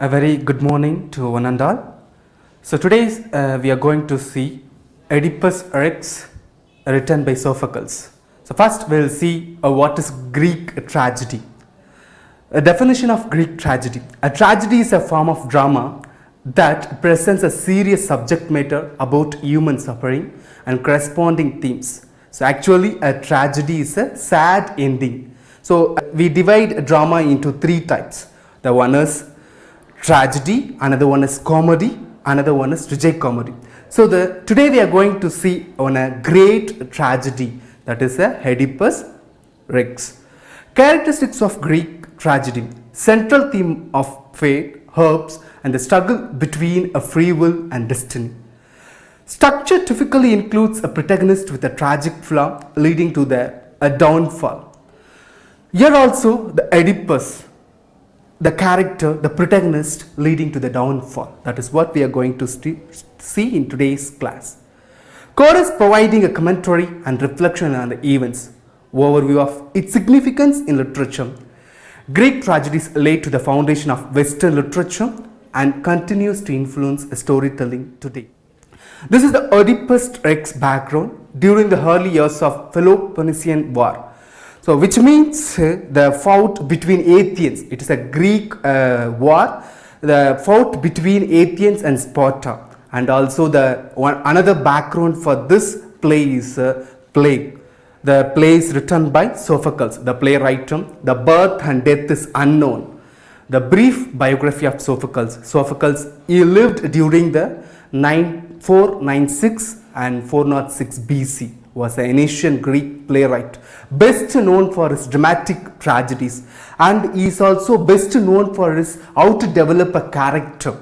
A very good morning to one and all. So today we are going to see Oedipus Rex written by Sophocles. So first we will see what is Greek tragedy. A definition of Greek tragedy. A tragedy is a form of drama that presents a serious subject matter about human suffering and corresponding themes. So actually a tragedy is a sad ending. So we divide drama into three types. The one is tragedy, another one is comedy, another one is tragicomedy. So today we are going to see on a great tragedy, that is a Oedipus Rex. Characteristics of Greek tragedy. Central theme of fate, hopes and the struggle between a free will and destiny. Structure typically includes a protagonist with a tragic flaw leading to a downfall. Here also the Oedipus, the character, the protagonist leading to the downfall. That is what we are going to see in today's class. Chorus providing a commentary and reflection on the events. Overview of its significance in literature. Greek tragedies laid to the foundation of Western literature and continues to influence storytelling today. This is the Oedipus Rex background during the early years of Peloponnesian War. So which means the fight between Athens, it is a Greek war, the fight between Athens and Sparta, and also another background for this play is play. The play is written by Sophocles, the playwright. The birth and death is unknown. The brief biography of Sophocles, he lived during the 496 and 406 BC. Was an ancient Greek playwright, best known for his dramatic tragedies, and he is also best known for his how to develop a character.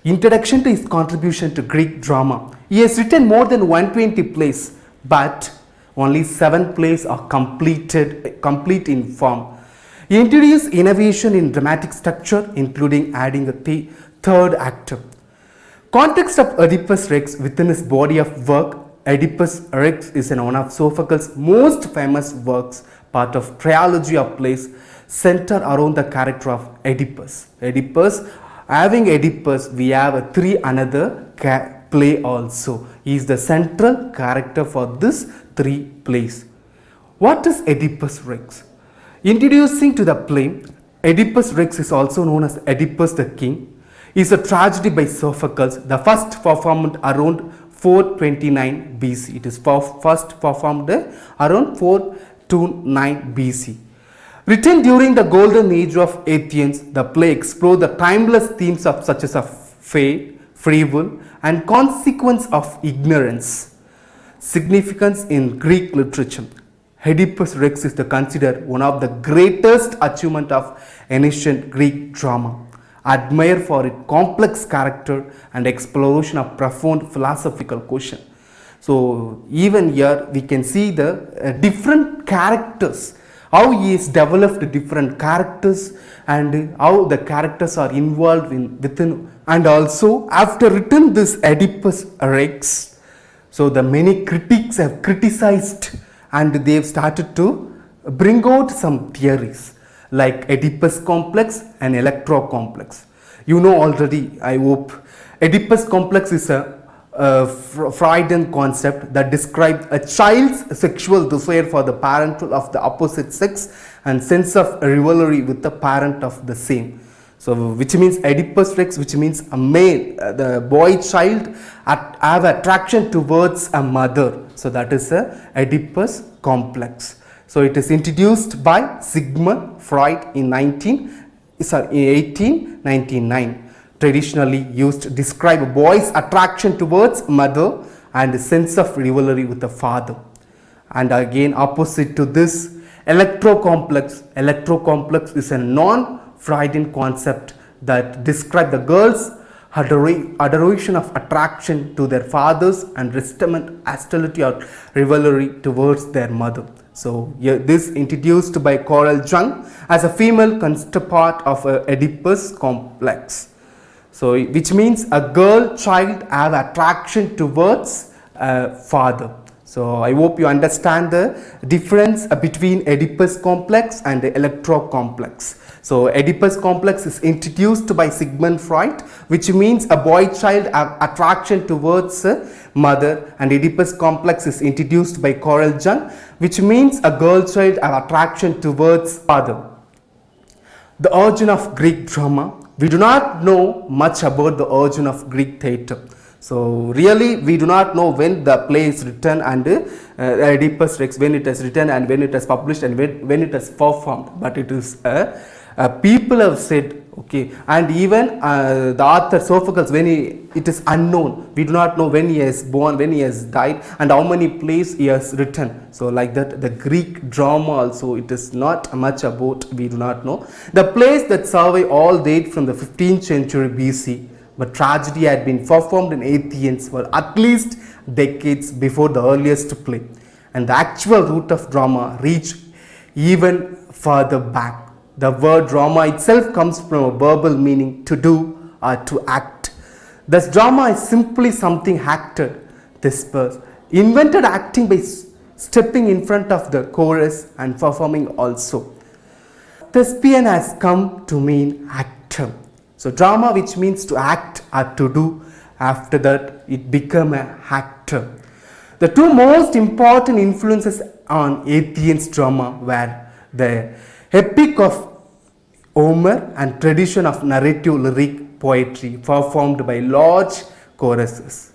Introduction to his contribution to Greek drama. He has written more than 120 plays, but only 7 plays are complete in form. He introduced innovation in dramatic structure, including adding a third actor. Context of Oedipus Rex within his body of work. Oedipus Rex is one of Sophocles' most famous works, part of trilogy of plays centered around the character of Oedipus. Having Oedipus, we have 3 another play also. He is the central character for these 3 plays. What is Oedipus Rex? Introducing to the play, Oedipus Rex is also known as Oedipus the King. It is a tragedy by Sophocles, the first performed around 429 BC. It is first performed around 429 BC. Written during the golden age of Athens, the play explored the timeless themes of such as fate, free will, and consequence of ignorance. Significance in Greek literature. Oedipus Rex is considered one of the greatest achievements of ancient Greek drama. Admired for its complex character and exploration of profound philosophical question. So even here we can see the different characters, how he has developed different characters and how the characters are involved within, and also after written this Oedipus Rex, so the many critics have criticized and they have started to bring out some theories like Oedipus complex and Electro complex. You know already, I hope. Oedipus complex is a Freudian concept that describes a child's sexual desire for the parent of the opposite sex and sense of rivalry with the parent of the same. So which means Oedipus Rex, which means a male, the boy child have attraction towards a mother. So that is a Oedipus complex. So it is introduced by Sigmund Freud in 1899. Traditionally used to describe a boy's attraction towards mother and a sense of rivalry with the father. And again opposite to this, Electro complex. Electro complex is a non-Freudian concept that describes the girl's adoration of attraction to their fathers and resentment, hostility or rivalry towards their mother. So this introduced by Coral Jung as a female counterpart of Oedipus complex. So which means a girl child have attraction towards a father. So I hope you understand the difference between Oedipus complex and the Electro complex. So Oedipus complex is introduced by Sigmund Freud, which means a boy-child attraction towards a mother, and Oedipus complex is introduced by Carl Jung, which means a girl-child attraction towards father. The origin of Greek drama. We do not know much about the origin of Greek theatre. So really we do not know when the play is written and Oedipus Rex, when it is written and when it is published and when it is performed. But it is people have said, okay, and even the author Sophocles, when it is unknown, we do not know when he is born, when he has died, and how many plays he has written. So like that, the Greek drama also, it is not much about, we do not know. The plays that survey all date from the 15th century BC, but tragedy had been performed in Athens for at least decades before the earliest play, and the actual root of drama reached even further back. The word drama itself comes from a verbal meaning to do or to act. Thus drama is simply something acted. This person invented acting by stepping in front of the chorus and performing also. Thespian has come to mean actor. So drama, which means to act or to do, after that it became an actor. The two most important influences on Athens drama were the epic of Homer and tradition of narrative lyric poetry performed by large choruses.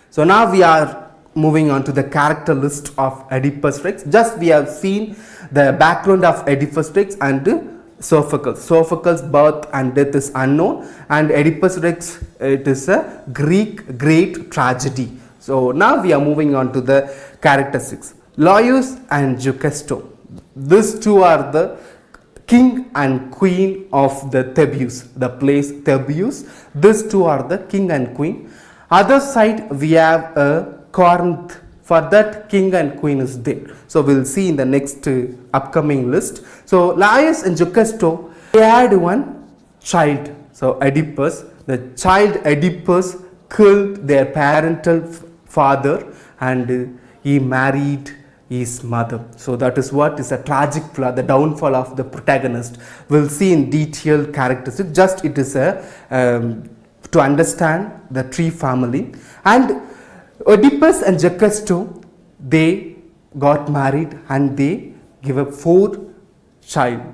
So now we are moving on to the character list of Oedipus Rex. Just we have seen the background of Oedipus Rex and Sophocles. Sophocles' birth and death is unknown, and Oedipus Rex, it is a Greek great tragedy. So now we are moving on to the character 6. Laius and Jukesto. These two are the king and queen of the Thebes, the place Thebes. These two are the king and queen. Other side we have a Corinth. For that, king and queen is there. So we'll see in the next upcoming list. So Laius and Jukesto, they had one child. So Oedipus, the child Oedipus killed their parental father and he married his mother. So that is what is a tragic plot, the downfall of the protagonist. We'll see in detailed characteristics. Just it is a to understand the tree family. And Oedipus and Jukesto, they got married and they gave up four children,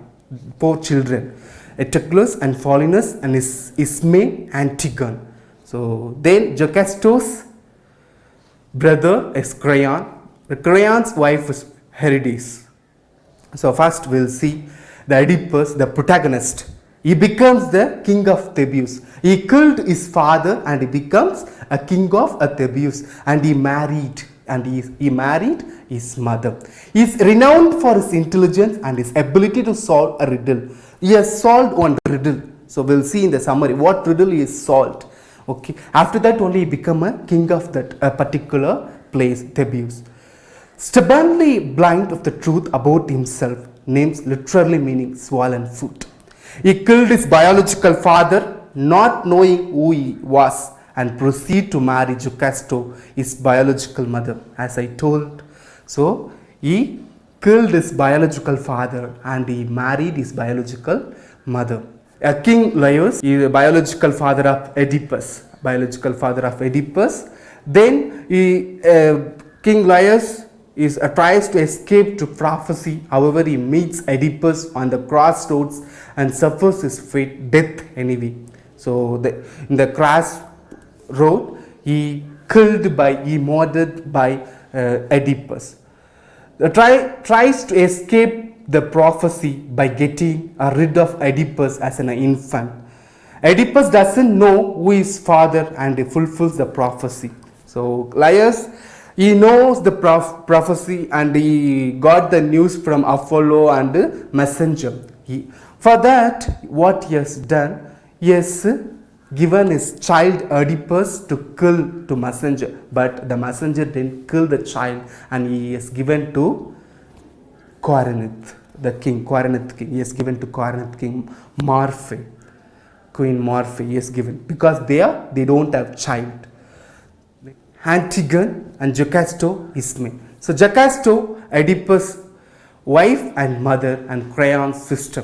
Eteocles and Paulinus and Ismene and Tigon. So then Jukesto's brother is Creon. The Creon's wife is Herides. So first we'll see the Oedipus, the protagonist. He becomes the king of Thebes. He killed his father and he becomes a king of Thebes, and he married his mother. He is renowned for his intelligence and his ability to solve a riddle. He has solved one riddle. So we'll see in the summary what riddle he has solved. Okay. After that only he become a king of that particular place, Thebes. Stubbornly blind of the truth about himself, names literally meaning swollen foot. He killed his biological father, not knowing who he was, and proceed to marry Jukesto, his biological mother, as I told. So he killed his biological father and he married his biological mother. King Laius is the biological father of Oedipus. Then King Laius tries to escape to prophecy. However, he meets Oedipus on the crossroads and suffers his fate, death anyway. So in the crossroad, he murdered by Oedipus. Tries to escape the prophecy by getting rid of Oedipus as an infant. Oedipus doesn't know who is father and he fulfills the prophecy. So Laius, he knows the prophecy and he got the news from Apollo and the messenger. For that, what he has done, he has given his child Oedipus to kill to messenger, but the messenger didn't kill the child and he is given to Corinth, the king, Corinth king. He is given to Corinth king Morphe, Queen Morphe. He is given because they don't have child. Antigone and Jukesto, Ismene. So Jukesto, Oedipus' wife and mother and Creon's sister.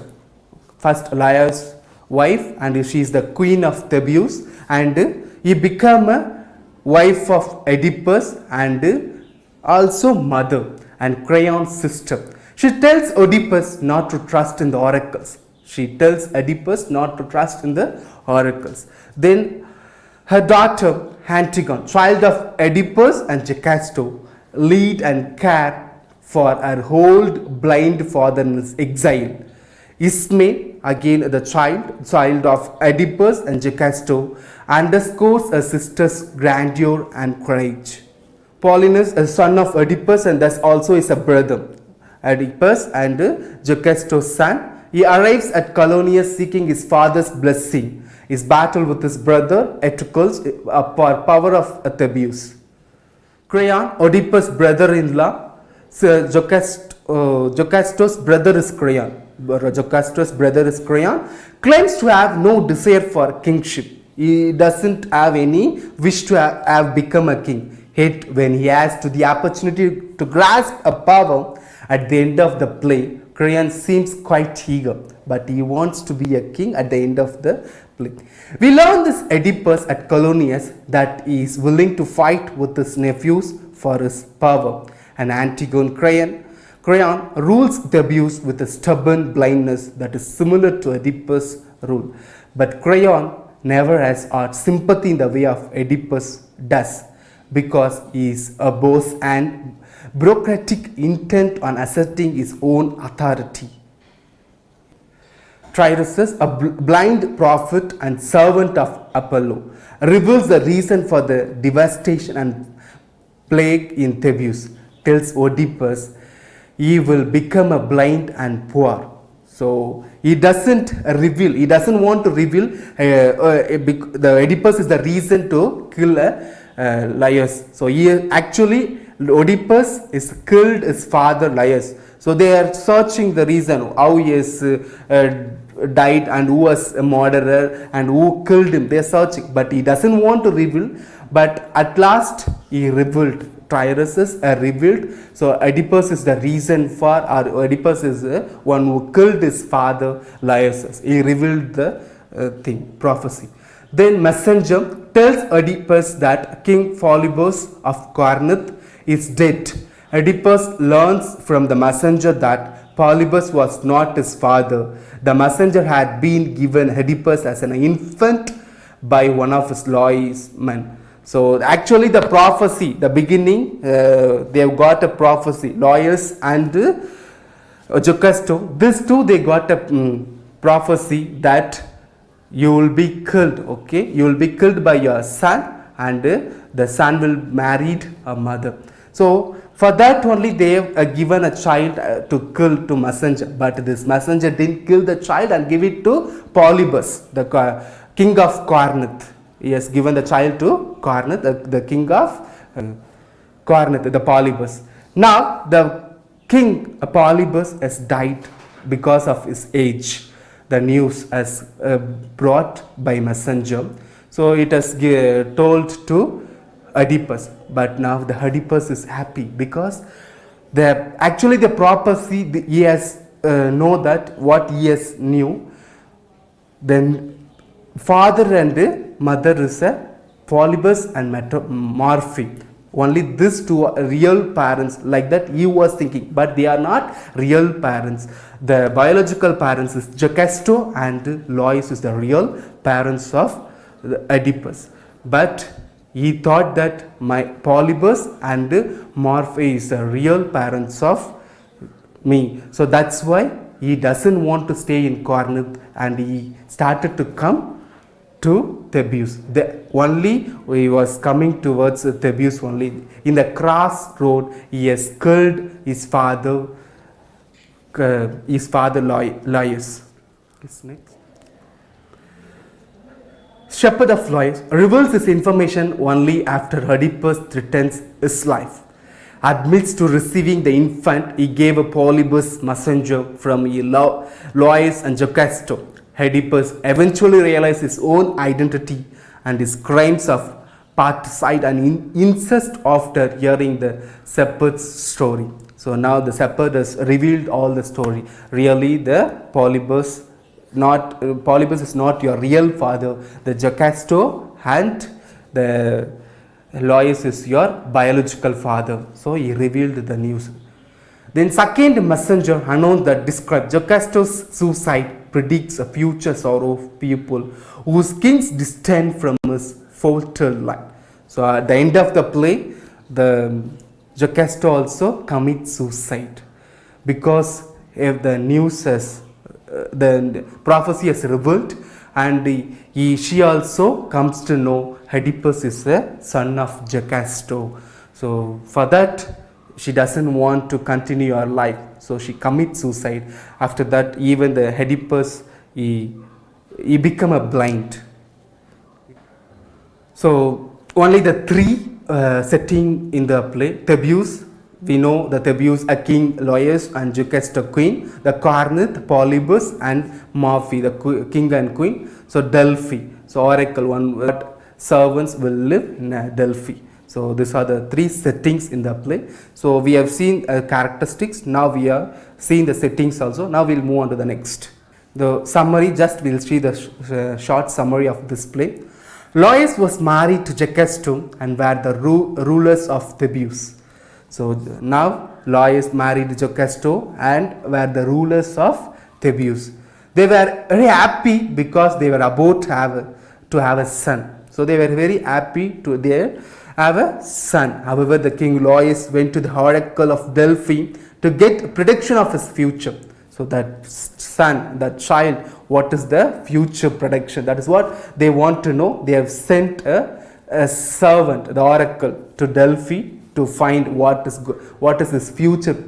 first Laius' wife, and she is the queen of Thebes, and he became a wife of Oedipus and also mother and Creon's sister. She tells Oedipus not to trust in the oracles. She tells Oedipus not to trust in the oracles. Then her daughter Antigone, child of Oedipus and Jocasta, lead and care for her old blind father in his exile. Ismay, again the child of Oedipus and Jocasta, underscores her sister's grandeur and courage. Paulinus, a son of Oedipus, and thus also is a brother. Oedipus and Jocasta's son. He arrives at Colonius seeking his father's blessing. His battle with his brother Eteocles for power of Thebes. Creon, Oedipus' brother-in-law, Jocasta's brother is Creon. Jocasta's brother is Creon, claims to have no desire for kingship. He doesn't have any wish to have become a king. Yet when he has the opportunity to grasp a power at the end of the play, Creon seems quite eager, but he wants to be a king at the end of the play. We learn this Oedipus at Colonius that he is willing to fight with his nephews for his power. And Antigone Creon rules Thebes with a stubborn blindness that is similar to Oedipus' rule. But Creon never has sympathy in the way of Oedipus does, because he is a boss and bureaucratic intent on asserting his own authority. Tiresias, a blind prophet and servant of Apollo, reveals the reason for the devastation and plague in Thebes, tells Oedipus he will become a blind and poor. So he doesn't want to reveal the Oedipus is the reason to kill Laius. So Oedipus is killed his father Laius. So they are searching the reason how he is died and who was a murderer and who killed him. They are searching, but he doesn't want to reveal. But at last he revealed. Tiresias revealed. So Oedipus is the reason for, or Oedipus is the one who killed his father Laius. He revealed the prophecy. Then messenger tells Oedipus that King Polybus of Corinth is dead. Oedipus learns from the messenger that Polybus was not his father. The messenger had been given Oedipus as an infant by one of his loyal men. So actually the prophecy, the beginning, they have got a prophecy. Laius and Jocasta, these two, they got a prophecy that you will be killed, okay? You will be killed by your son, and the son will marry a mother. So for that only they have given a child to kill to messenger, but this messenger didn't kill the child and give it to Polybus, the king of Corinth. He has given the child to Corinth, the king of Corinth, the Polybus. Now the king Polybus has died because of his age. The news has brought by messenger. So it has told to Oedipus. But now the Oedipus is happy because actually the prophecy he has know that what he has knew. Then father and mother is a Polybus and Morphe. Only these two are real parents, like that he was thinking, but they are not real parents. The biological parents is Jocasta and Laius is the real parents of Oedipus. But he thought that my Polybus and Morphe is the real parents of me. So that's why he doesn't want to stay in Corinth and he started to come to Thebes. Only he was coming towards Thebes only. In the crossroad, he has killed his father Laius. Next. Shepherd of Laius reveals this information only after Oedipus threatens his life. Admits to receiving the infant, he gave a Polybus messenger from Laius and Jocasta. Oedipus eventually realized his own identity and his crimes of parricide and incest after hearing the shepherd's story. So now the shepherd has revealed all the story. Really the Polybus Polybus is not your real father. The Jocasto and the Lois is your biological father. So he revealed the news. Then second messenger announced that described Jocasto's suicide predicts a future sorrow of people whose kings descend from his fertile line. So at the end of the play, the Jocasto also commits suicide because if the news has, the prophecy has revealed, and she also comes to know Oedipus is a son of Jocasto. So for that, she doesn't want to continue her life, so she commits suicide. After that, even the Oedipus, he become a blind. So only the three setting in the play. Thebes, we know the Thebes, a king Lois and Jocasto queen. The Corinth, Polybus and Morphe, the king and queen. So Delphi, so oracle one, but servants will live in Delphi. So these are the three settings in the play. So we have seen characteristics. Now we are seeing the settings also. Now we'll move on to the next. The summary, just we'll see the short summary of this play. Lois was married to Jocasto and were the rulers of Thebes. So now Lois married Jocasto and were the rulers of Thebes. They were very happy because they were about to have a son. So they were very happy to have a son. However, the king Lois went to the oracle of Delphi to get a prediction of his future. So that son, that child, what is the future prediction? That is what they want to know. They have sent a servant, the oracle, to Delphi to find what is his future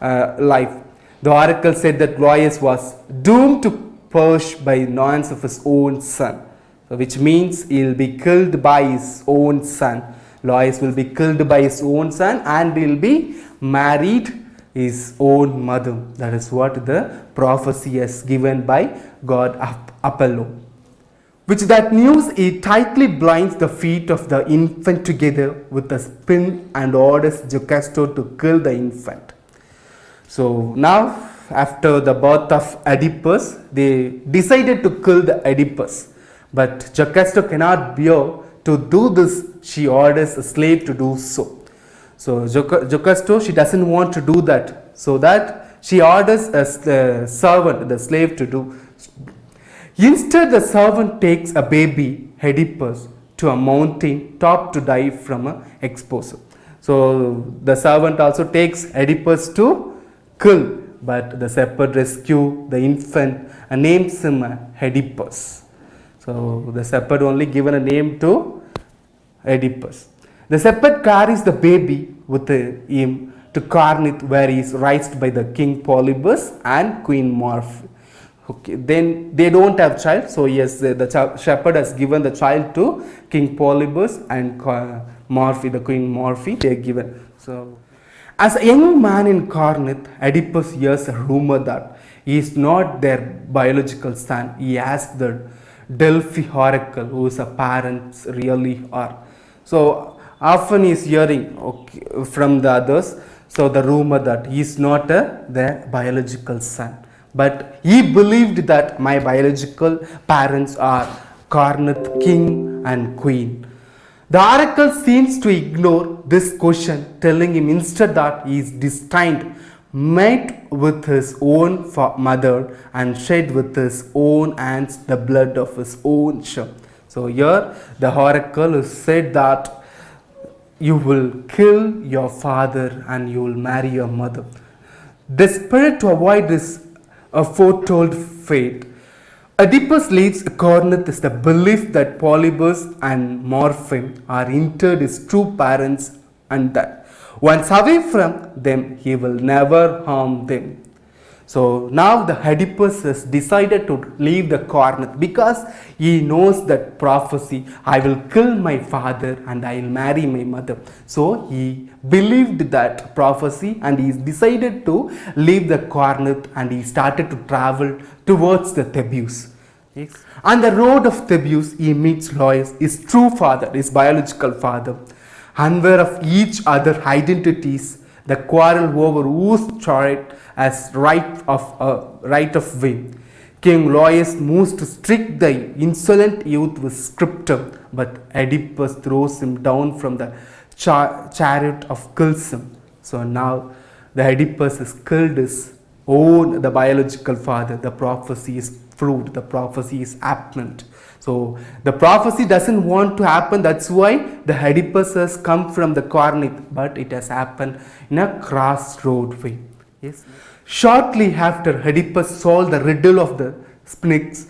life. The oracle said that Lois was doomed to perish by ignorance of his own son. So which means he will be killed by his own son. Lois will be killed by his own son and he will be married his own mother. That is what the prophecy is given by God Apollo. Which that news, he tightly binds the feet of the infant together with a spin and orders Jocasto to kill the infant. So now after the birth of Oedipus, they decided to kill the Oedipus. But Jocasto cannot bear to do this. She orders a slave to do so. So Jocasto, she doesn't want to do that. So that she orders a servant, the slave, to do. Instead, the servant takes a baby, Oedipus, to a mountain top to die from an exposure. So the servant also takes Oedipus to kill, but the shepherd rescue the infant and names him Oedipus. So the shepherd only given a name to Oedipus. The shepherd carries the baby with him to Corinth, where he is raised by the king Polybus and queen Morphe. Okay, then they don't have child, so yes, the shepherd has given the child to king Polybus and Morphe, the queen Morphe. They are given. So as a young man in Corinth, Oedipus hears a rumor that he is not their biological son. He asks the Delphi oracle, whose parents really are. So often he is hearing from the others, so the rumor that he is not their biological son. But he believed that my biological parents are Corinth king and queen. The oracle seems to ignore this question, telling him instead that he is destined, met with his own mother and shed with his own hands the blood of his own son. So here the oracle is said that you will kill your father and you will marry your mother. Desperate to avoid this foretold fate, Oedipus leaves Corinth with the belief that Polybus and Morphe are interred his true parents and that once away from them, he will never harm them. So now the Oedipus has decided to leave the Corinth because he knows that prophecy, I will kill my father and I will marry my mother. So he believed that prophecy and he decided to leave the Corinth and he started to travel towards the Thebes. Yes. On the road of Thebes, he meets Lois, his true father, his biological father. Unaware of each other identities, the quarrel over whose chariot as right of way. King Laius moves to strike the insolent youth with scriptum, but Oedipus throws him down from the chariot of kills him. So now the Oedipus has killed his own, the biological father. The prophecy is proved, the prophecy is happened. So the prophecy doesn't want to happen, that's why the Oedipus has come from the Corinth, but it has happened in a crossroad way. Yes. Shortly after, Oedipus solved the riddle of the Sphinx,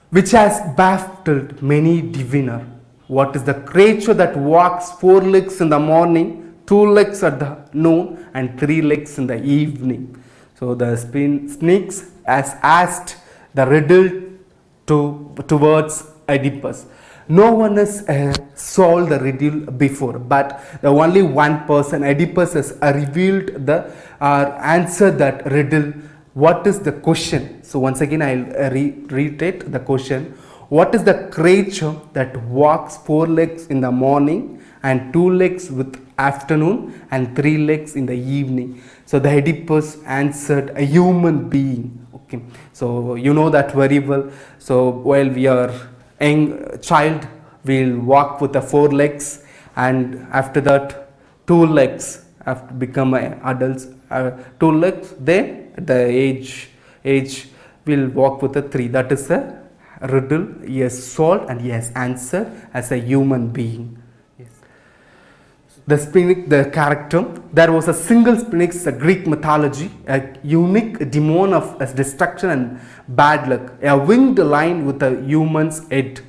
which has baffled many diviner. What is the creature that walks 4 legs in the morning, 2 legs at the noon, and 3 legs in the evening? So the Sphinx has asked the riddle towards Oedipus. No one has solved the riddle before, but the only one person, Oedipus, has revealed the answer that riddle. What is the question? So once again I'll reiterate the question. What is the creature that walks 4 legs in the morning and 2 legs with afternoon and 3 legs in the evening? So the Oedipus answered, a human being. Okay, so you know that very well. So while we are young child, we'll walk with the 4 legs, and after that 2 legs. After become adults, 2 legs. Then at the age will walk with the 3. That is a riddle he has solved and he has answered as a human being. Yes. The Sphinx, the character. There was a single Sphinx, a Greek mythology, a unique demon of destruction and bad luck, a winged lion with a human's head.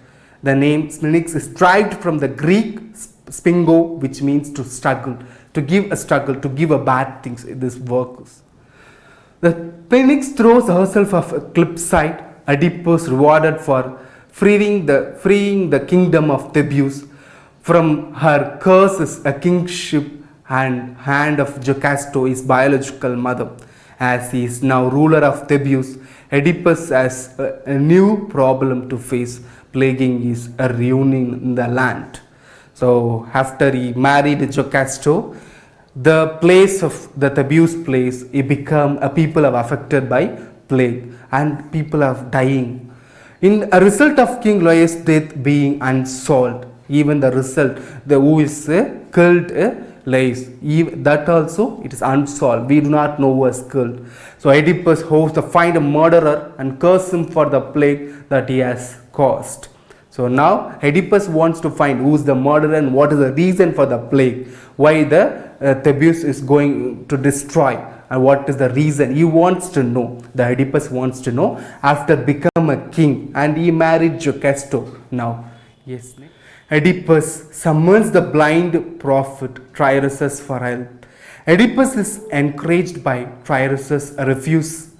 The name Sphinx is derived from the Greek spingo, which means to struggle, to give a struggle, to give a bad things. This works. The Sphinx throws herself off a cliffside. Oedipus rewarded for freeing the kingdom of Thebes from her curses, a kingship and hand of Jocasto, his biological mother. As he is now ruler of Thebes, Oedipus has a new problem to face, plaguing his ruining in the land. So after he married Jocasto, the place of the Thebes place, it become a people are affected by plague and people are dying. In a result of King Laius' death being unsolved, even the result, the who is killed Laius, that also it is unsolved. We do not know who was killed. So Oedipus hopes to find a murderer and curse him for the plague that he has caused. So now Oedipus wants to find who is the murderer and what is the reason for the plague, why the Thebes is going to destroy, and what is the reason. He wants to know. The Oedipus wants to know after become a king, and he married Jocasto now. Yes. Oedipus summons the blind prophet Tiresias for help. Oedipus is encouraged by Tiresias' refusal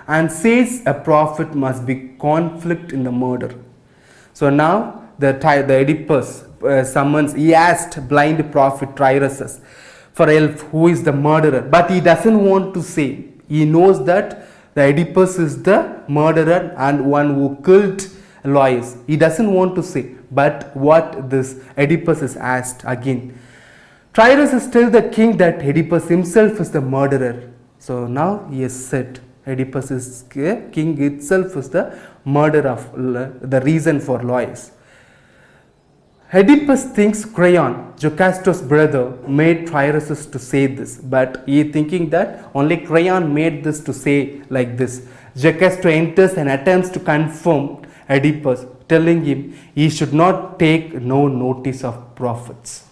and says a prophet must be conflict in the murder. So now the Oedipus summons, he asked blind prophet Tiresias for help, who is the murderer, but he doesn't want to say. He knows that the Oedipus is the murderer and one who killed Laius. He doesn't want to say, but what this Oedipus is asked again. Tiresias tells the king that Oedipus himself is the murderer. So now he has said Oedipus is king itself is the murder of the reason for Laius. Oedipus thinks Creon, Jocasto's brother, made Tiresias to say this, but he thinking that only Creon made this to say like this. Jocasto enters and attempts to confirm Oedipus, telling him he should not take no notice of prophets.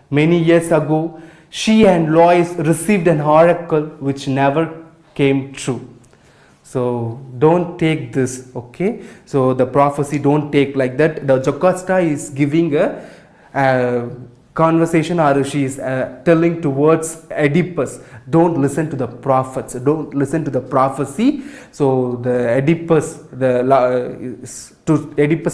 Many years ago, she and Laius received an oracle which never came true. So don't take this, okay? So the prophecy don't take like that. The Jocasta is giving a conversation, or she is telling towards Oedipus, don't listen to the prophets, don't listen to the prophecy. So the Oedipus,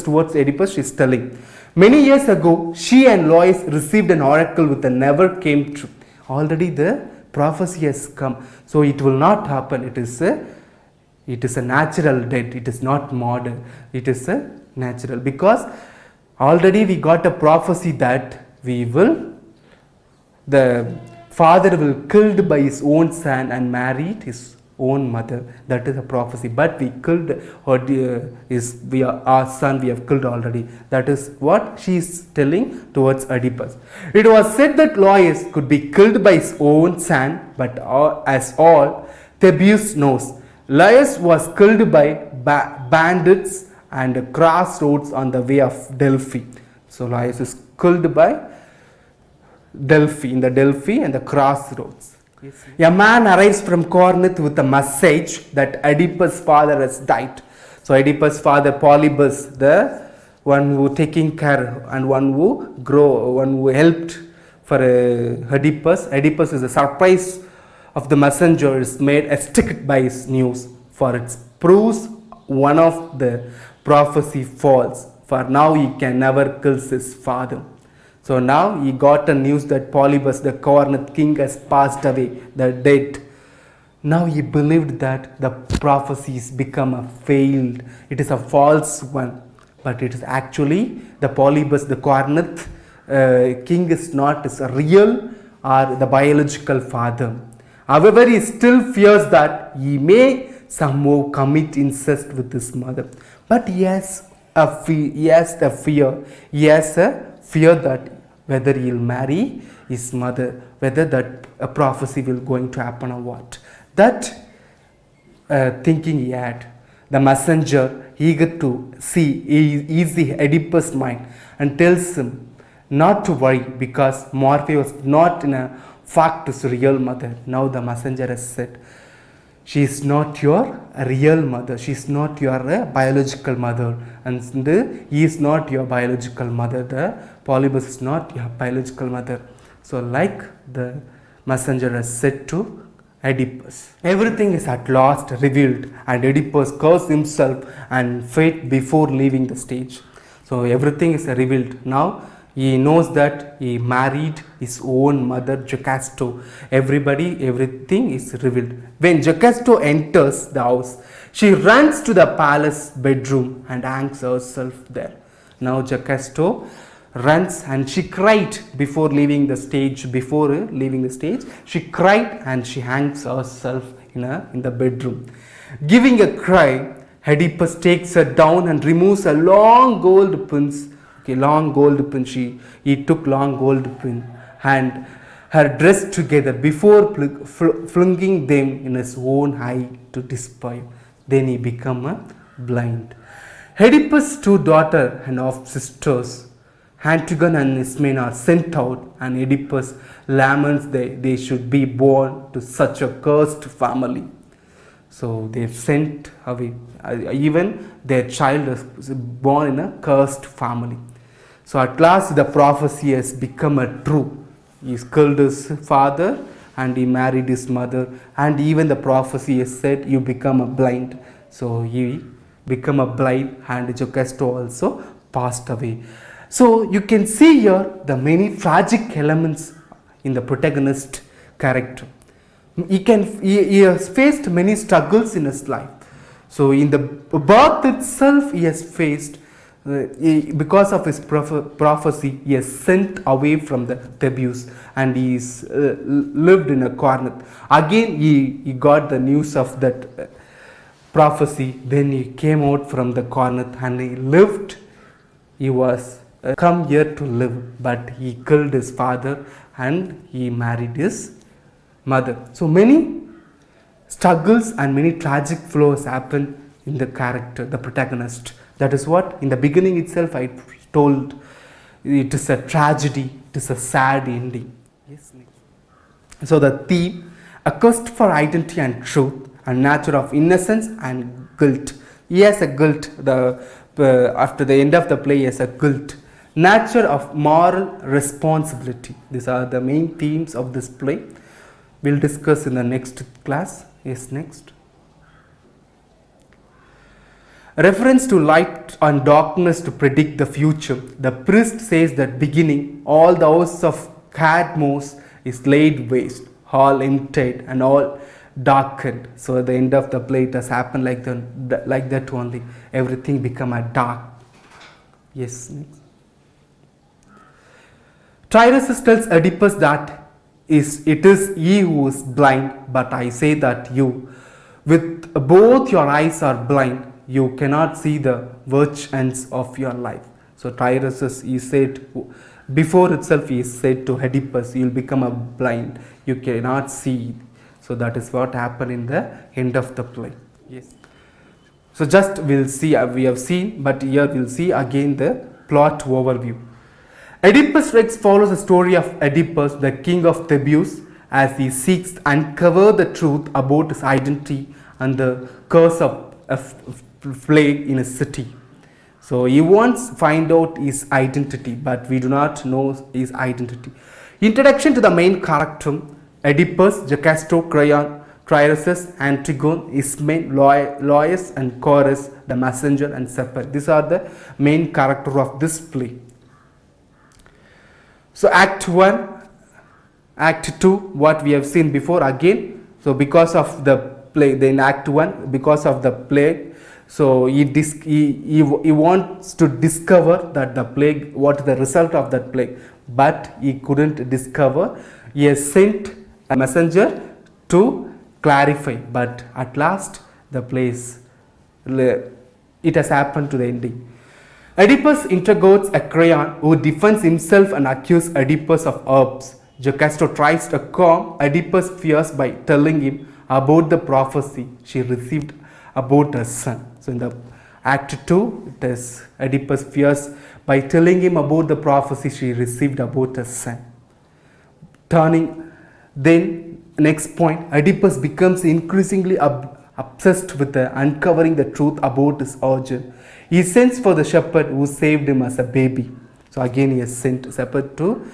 towards Oedipus, she is telling. Many years ago, she and Laius received an oracle which never came true. Already the prophecy has come, so it will not happen. It is a natural death. It is not modern. It is a natural, because already we got a prophecy that the father will killed by his own son and married his own mother. That is a prophecy. But we killed our son we have killed already. That is what she is telling towards Oedipus. It was said that Laius could be killed by his own son, but as all Thebeus knows, Laius was killed by bandits and crossroads on the way of Delphi. So Laius is killed by Delphi, in the Delphi and the crossroads. Yes. A man arrives from Corinth with a message that Oedipus' father has died. So Oedipus' father Polybus, the one who taking care and one who helped for Oedipus. Oedipus is a surprise of the messenger is made ecstatic by his news, for it proves one of the prophecy false, for now he can never kill his father. So now he got a news that Polybus, the Corinth king, has passed away, the dead. Now he believed that the prophecy has become a failed, it is a false one. But it is actually the Polybus, the Corinth king is not his real or the biological father. However, he still fears that he may somehow commit incest with his mother. But he has a fear that whether he'll marry his mother, whether that a prophecy will going to happen or what. That thinking he had. The messenger, eager to see easy Oedipus' mind, and tells him not to worry because Morphe was not in a fact his real mother. Now the messenger has said, she is not your real mother, she is not your biological mother, and he is not your biological mother, the Polybus is not your biological mother. So like the messenger has said to Oedipus, everything is at last revealed, and Oedipus cursed himself and fate before leaving the stage. So everything is revealed. Now he knows that he married his own mother Jocasto. Everything is revealed. When Jocasto enters the house, she runs to the palace bedroom and hangs herself there. Now Jocasto runs and she cried before leaving the stage. She cried and she hangs herself in the bedroom. Giving a cry, Oedipus takes her down and removes a long gold pins. He took long gold pin and her dress together before flinging them in his own eye to despair. Then he became blind. Oedipus' two daughters and of sisters, Antigone and Ismene, are sent out, and Oedipus laments they should be born to such a cursed family. So they sent away. Even their child is born in a cursed family. So at last the prophecy has become a true. He killed his father and he married his mother, and even the prophecy has said you become a blind. So he became a blind, and Jocasto also passed away. So you can see here the many tragic elements in the protagonist character. He has faced many struggles in his life. So in the birth itself he has faced, because of his prophecy, he is sent away from the Thebeus, and he is lived in a Corinth. Again he got the news of that prophecy. Then he came out from the Corinth and he lived. He was come here to live, but he killed his father and he married his mother. So many struggles and many tragic flows happen in the character, the protagonist. That is what in the beginning itself I told. It is a tragedy, it is a sad ending. Yes. So the theme, a quest for identity and truth, and nature of innocence and guilt. He has a guilt. After the end of the play, he has a guilt. Nature of moral responsibility. These are the main themes of this play. We'll discuss in the next class. Yes, next. Reference to light and darkness to predict the future. The priest says that beginning, all the house of Cadmos is laid waste, all emptied and all darkened. So at the end of the play, it has happened like that only. Everything become a dark. Yes, next. Tiresias tells Oedipus that it is he who is blind, but I say that you With both your eyes are blind, you cannot see the verge ends of your life. So Tiresias, he said, before itself he said to Oedipus, you will become a blind, you cannot see. So that is what happened in the end of the play. Yes. So just we'll see, we have seen, but here we'll see again the plot overview. Oedipus Rex follows the story of Oedipus, the king of Thebes, as he seeks to uncover the truth about his identity and the curse of plague in his city. So he wants to find out his identity, but we do not know his identity. Introduction to the main character: Oedipus, Jocasta, Creon, Tiresias, Antigone, Ismene, Lois, and Chorus, the messenger, and Supper. These are the main characters of this play. So Act 1, Act 2, what we have seen before again. So because of the play, then Act 1, because of the plague, so he wants to discover that the plague, what is the result of that plague, but he couldn't discover. He has sent a messenger to clarify, but at last the place, it has happened to the ending. Oedipus interrogates a Creon, who defends himself and accuses Oedipus of herbs. Jocasta tries to calm Oedipus' fears by telling him about the prophecy she received about her son. So in the Act 2, it is Oedipus' fears by telling him about the prophecy she received about her son. Then next point, Oedipus becomes increasingly obsessed with uncovering the truth about his origin. He sends for the shepherd who saved him as a baby. So again he has sent a shepherd to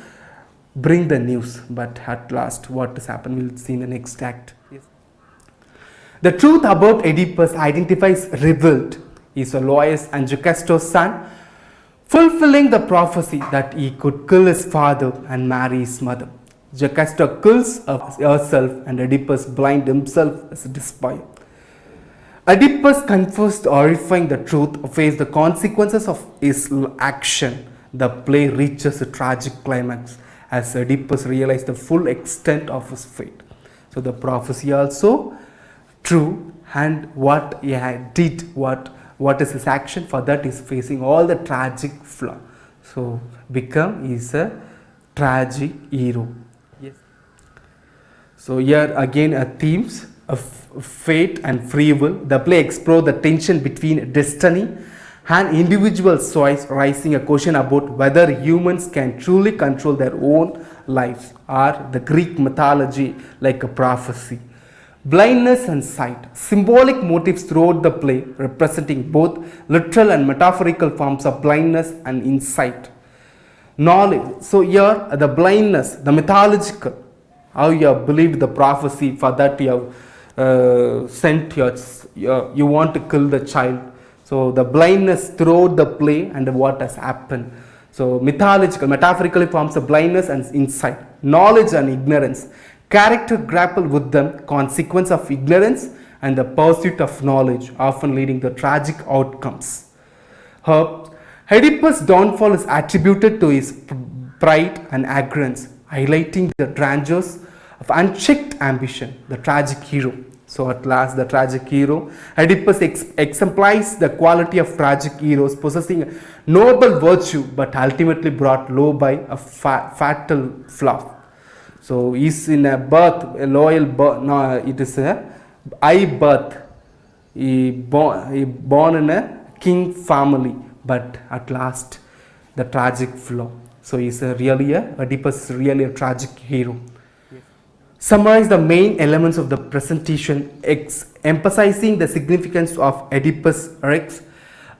bring the news, but at last what has happened, we'll see in the next act. Yes. The truth about Oedipus identifies revealed is Lois and Jocasta's son, fulfilling the prophecy that he could kill his father and marry his mother. Jocasta kills herself and Oedipus blinds himself as a despair. Oedipus confessed horrifying the truth, faced the consequences of his action. The play reaches a tragic climax as Oedipus realized the full extent of his fate. So the prophecy also true, and what he had did, what is his action, for that is facing all the tragic flaw. So is a tragic hero. Yes. So here again themes of fate and free will. The play explores the tension between destiny and individual choice, raising a question about whether humans can truly control their own lives, or the Greek mythology like a prophecy. Blindness and sight, symbolic motifs throughout the play representing both literal and metaphorical forms of blindness and insight. Knowledge, so here the blindness, the mythological, how you have believed the prophecy, for that you have sent you want to kill the child. So the blindness throughout the play and what has happened. So mythological, metaphorically forms of blindness and insight. Knowledge and ignorance. Character grapple with the consequence of ignorance and the pursuit of knowledge, often leading to tragic outcomes. Oedipus' downfall is attributed to his pride and arrogance, highlighting the dangers of unchecked ambition, the tragic hero. So at last the tragic hero, Oedipus exemplifies the quality of tragic heroes, possessing a noble virtue but ultimately brought low by a fatal flaw. So he is in a birth, a loyal birth, no, it is a high birth. He born in a king family, but at last the tragic flaw. So he is Oedipus is really a tragic hero. Summarize the main elements of the presentation, emphasizing the significance of Oedipus Rex,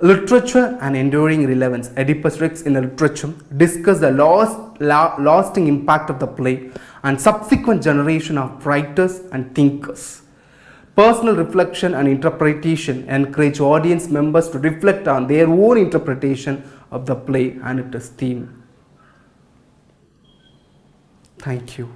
literature and enduring relevance. Oedipus Rex in the literature discuss the lasting impact of the play and subsequent generation of writers and thinkers. Personal reflection and interpretation encourage audience members to reflect on their own interpretation of the play and its theme. Thank you.